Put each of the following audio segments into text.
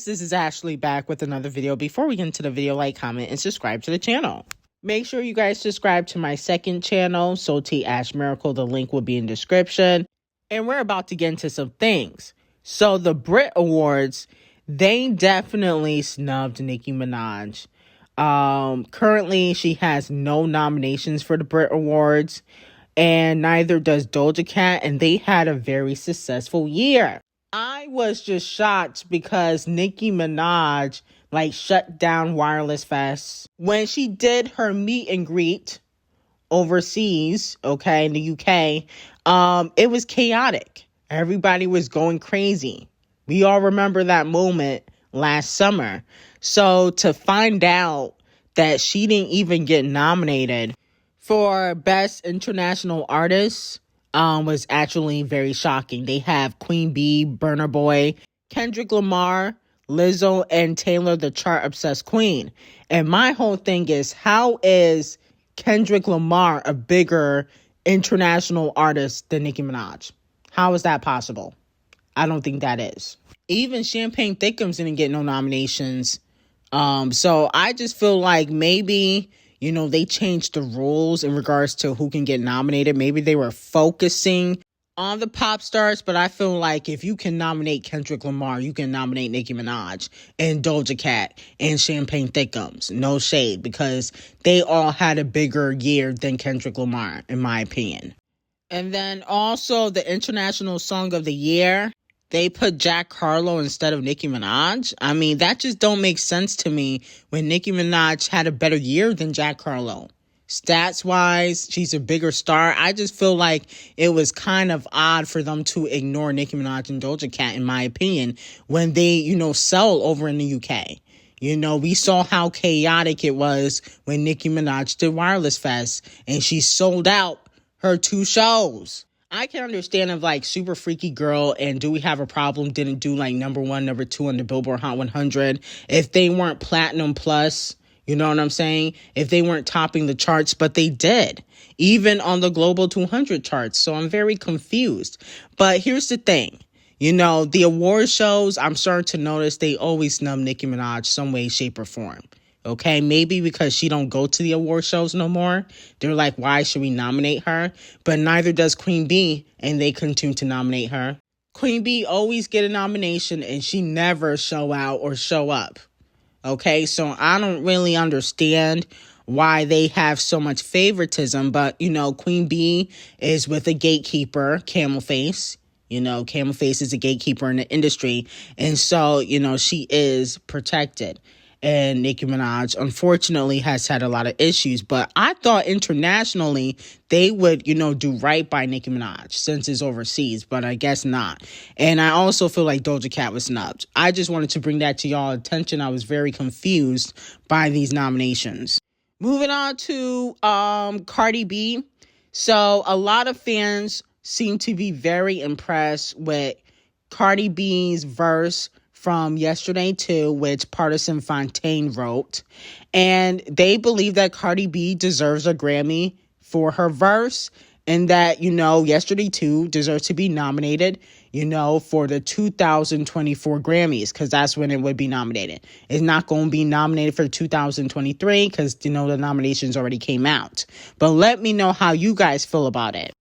guys, this is Ashley back with another video. Before we get into the video, like, comment, and subscribe to the channel. Make sure you guys subscribe to my second channel, Salty Ash Miracle. The link will be in description. And we're about to get into some things. So the Brit Awards, they definitely snubbed Nicki Minaj. Currently, she has no nominations for the Brit Awards, and neither does D0JA Cat, and they had a very successful year. I was just shocked because Nicki Minaj shut down Wireless Fest when she did her meet and greet overseas, okay, in the UK. It was chaotic. Everybody was going crazy. We all remember that moment last summer. So to find out that she didn't even get nominated for Best International Artist was actually very shocking. They have Queen Bee, Burna Boy, Kendrick Lamar, Lizzo, and Taylor, the chart-obsessed queen. And my whole thing is, how is Kendrick Lamar a bigger international artist than Nicki Minaj? How is that possible? I don't think that is. Even Champagne Thickums didn't get no nominations. So I just feel like maybe, they changed the rules in regards to who can get nominated. Maybe they were focusing on the pop stars, but I feel like if you can nominate Kendrick Lamar, you can nominate Nicki Minaj and D0JA Cat and Champagne Thickums. No shade, because they all had a bigger year than Kendrick Lamar, in my opinion. And then also the International Song of the Year, they put Jack Harlow instead of Nicki Minaj. I mean, that just don't make sense to me when Nicki Minaj had a better year than Jack Harlow. Stats-wise, she's a bigger star. I just feel like it was kind of odd for them to ignore Nicki Minaj and D0JA Cat, in my opinion, when they, sell over in the UK. We saw how chaotic it was when Nicki Minaj did Wireless Fest, and she sold out her 2 shows. I can understand if Super Freaky Girl and Do We Have a Problem didn't do number 1, number 2 on the Billboard Hot 100. If they weren't Platinum Plus, you know what I'm saying? If they weren't topping the charts, but they did, even on the Global 200 charts. So I'm very confused. But here's the thing. The award shows, I'm starting to notice they always snub Nicki Minaj some way, shape, or form. Okay, maybe because she don't go to the award shows no more. They're like, why should we nominate her? But neither does Queen Bee, and they continue to nominate her. Queen Bee always get a nomination, and she never show out or show up. Okay, so I don't really understand why they have so much favoritism. But, Queen Bee is with a gatekeeper, Camel Face. Camel Face is a gatekeeper in the industry. And so, she is protected. And Nicki Minaj, unfortunately, has had a lot of issues. But I thought internationally they would, do right by Nicki Minaj since it's overseas. But I guess not. And I also feel like D0JA Cat was snubbed. I just wanted to bring that to y'all attention. I was very confused by these nominations. Moving on to Cardi B. So a lot of fans seem to be very impressed with Cardi B's verse from Yesterday 2, which Partisan Fontaine wrote. And they believe that Cardi B deserves a Grammy for her verse, and that, Yesterday 2 deserves to be nominated, for the 2024 Grammys, because that's when it would be nominated. It's not going to be nominated for 2023 because, the nominations already came out. But let me know how you guys feel about it.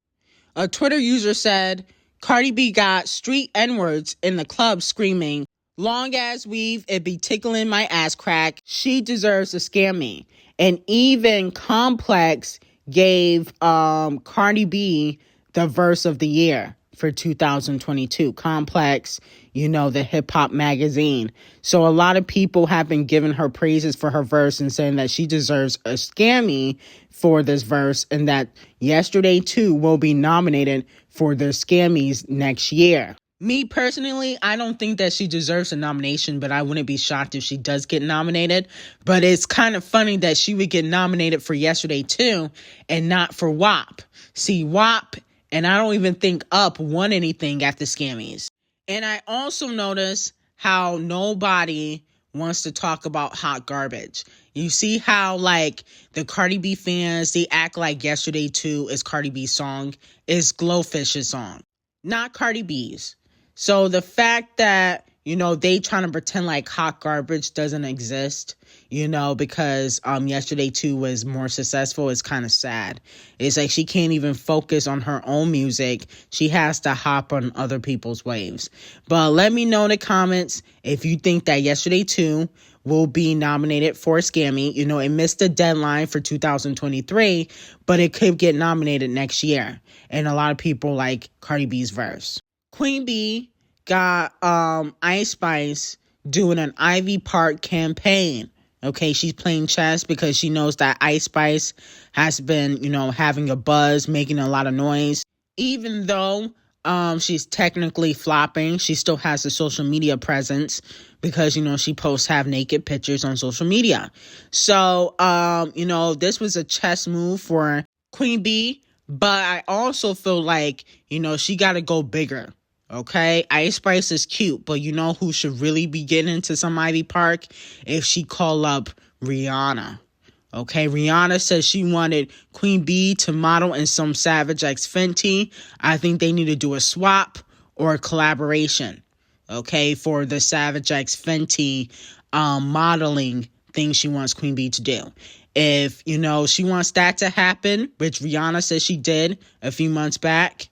A Twitter user said, Cardi B got street N-words in the club screaming, long ass weave, it be tickling my ass crack. She deserves to scam me. And even Complex gave Cardi B the verse of the year for 2022. Complex, the hip hop magazine. So a lot of people have been giving her praises for her verse and saying that she deserves a Scammy for this verse, and that Yesterday 2 will be nominated for the Scammys next year. Me personally, I don't think that she deserves a nomination, but I wouldn't be shocked if she does get nominated. But it's kind of funny that she would get nominated for Yesterday 2 and not for WAP. See, WAP, and I don't even think Up won anything at the Scammys. And I also notice how nobody wants to talk about Hot Garbage. You see how, the Cardi B fans, they act like Yesterday 2 is Cardi B's song, is Glowfish's song, not Cardi B's. So the fact that they trying to pretend like hot garbage doesn't exist, because Yesterday 2 was more successful. It's kind of sad. It's like she can't even focus on her own music. She has to hop on other people's waves. But let me know in the comments if you think that Yesterday 2 will be nominated for a Scammy. It missed the deadline for 2023, but it could get nominated next year. And a lot of people like Cardi B's verse. Queen B got Ice Spice doing an Ivy Park campaign. Okay, she's playing chess because she knows that Ice Spice has been, having a buzz, making a lot of noise. Even though she's technically flopping, she still has a social media presence because, she posts half naked pictures on social media. So, this was a chess move for Queen B, but I also feel like, she got to go bigger. Okay, Ice Spice is cute, but who should really be getting into some Ivy Park? If she call up Rihanna. Okay, Rihanna says she wanted Queen B to model in some Savage X Fenty. I think they need to do a swap or a collaboration, okay, for the Savage X Fenty modeling thing she wants Queen B to do. If, she wants that to happen, which Rihanna says she did a few months back,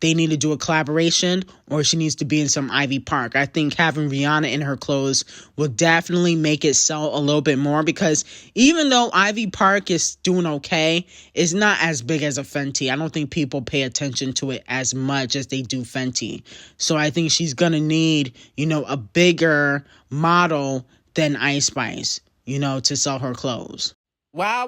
they need to do a collaboration, or she needs to be in some Ivy Park. I think having Rihanna in her clothes will definitely make it sell a little bit more, because even though Ivy Park is doing okay, it's not as big as a Fenty. I don't think people pay attention to it as much as they do Fenty. So I think she's going to need, a bigger model than Ice Spice, to sell her clothes. Wow.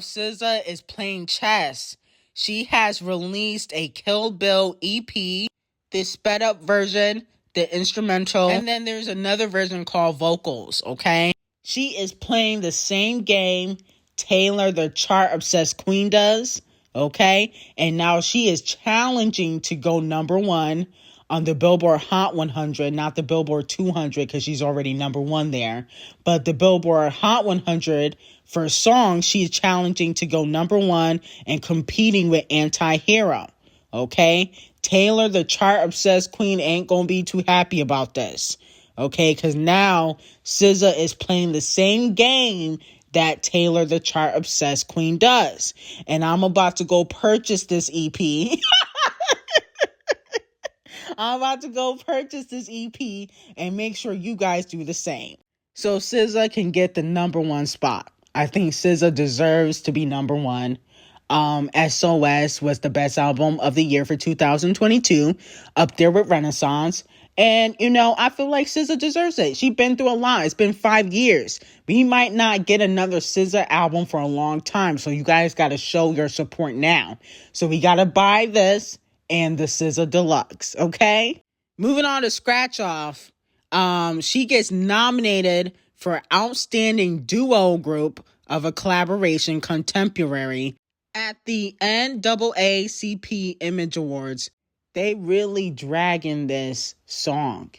SZA is playing chess. She has released a Kill Bill EP, the sped up version, the instrumental, and then there's another version called Vocals, okay? She is playing the same game Taylor, the chart obsessed queen, does, okay? And now she is challenging to go number one on the Billboard Hot 100, not the Billboard 200, because she's already number one there, but the Billboard Hot 100 for songs. She's challenging to go number one and competing with Anti-Hero, okay? Taylor, the chart-obsessed queen, ain't gonna be too happy about this, okay? Because now SZA is playing the same game that Taylor, the chart-obsessed queen, does. And I'm about to go purchase this EP. I'm about to go purchase this EP and make sure you guys do the same, so SZA can get the number one spot. I think SZA deserves to be number one. SOS was the best album of the year for 2022, up there with Renaissance. And, I feel like SZA deserves it. She's been through a lot. It's been 5 years. We might not get another SZA album for a long time, so you guys got to show your support now. So we got to buy this and the SZA Deluxe, okay? Moving on to Scratch Off. She gets nominated for Outstanding Duo Group of a Collaboration Contemporary at the NAACP CKIMINAJ Awards. They really dragging this song.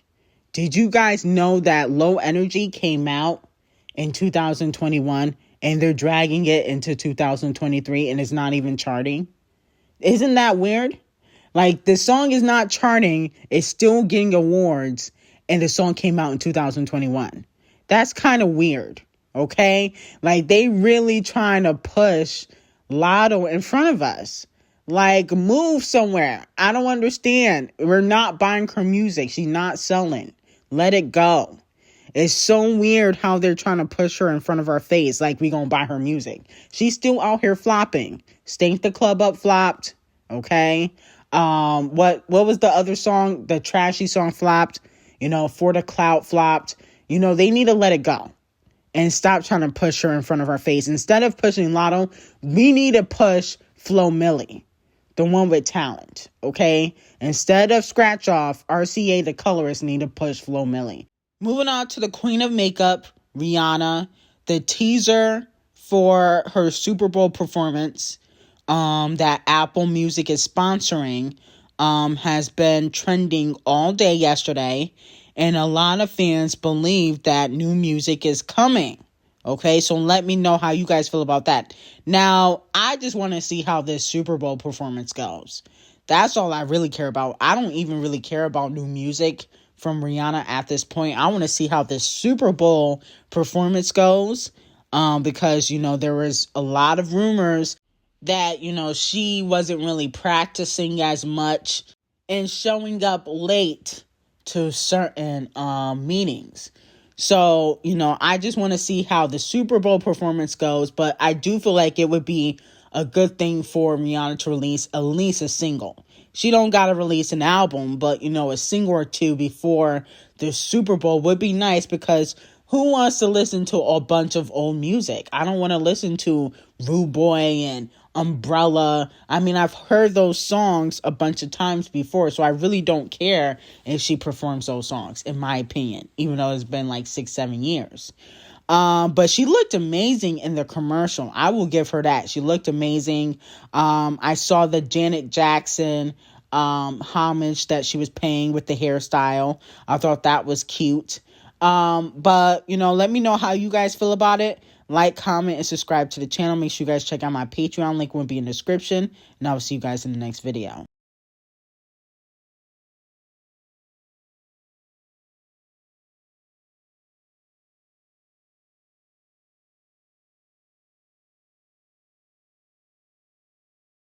Did you guys know that Low Energy came out in 2021 and they're dragging it into 2023 and it's not even charting? Isn't that weird? Like, the song is not charting, it's still getting awards, and the song came out in 2021. That's kind of weird, okay? Like, they really trying to push LATT0 in front of us. Like, move somewhere. I don't understand. We're not buying her music. She's not selling. Let it go. It's so weird how they're trying to push her in front of our face like we gonna buy her music. She's still out here flopping. Stink the Club Up flopped, okay? What was the other song? The trashy song flopped. For the Clout flopped. They need to let it go and stop trying to push her in front of our face. Instead of pushing LATT0, we need to push Flo Milli, the one with talent, okay? Instead of Scratch Off, RCA, the colorist, need to push Flo Milli. Moving on to the Queen of Makeup, Rihanna. The teaser for her Super Bowl performance that Apple Music is sponsoring has been trending all day yesterday, and a lot of fans believe that new music is coming. Okay, so let me know how you guys feel about that. Now, I just want to see how this Super Bowl performance goes. That's all I really care about. I don't even really care about new music from Rihanna at this point. I want to see how this Super Bowl performance goes, because, you know, there was a lot of rumors that, you know, she wasn't really practicing as much and showing up late to certain meetings. So, you know, I just want to see how the Super Bowl performance goes, but I do feel like it would be a good thing for Rihanna to release at least a single. She don't got to release an album, but, you know, a single or two before the Super Bowl would be nice, because who wants to listen to a bunch of old music? I don't want to listen to Rude Boy and Umbrella. I mean, I've heard those songs a bunch of times before, so I really don't care if she performs those songs, in my opinion, even though it's been like 6-7 years. But she looked amazing in the commercial. I will give her that. She looked amazing. I saw the Janet Jackson homage that she was paying with the hairstyle. I thought that was cute. But, you know, let me know how you guys feel about it. Like, comment, and subscribe to the channel. Make sure you guys check out my Patreon. Link will be in the description. And I will see you guys in the next video.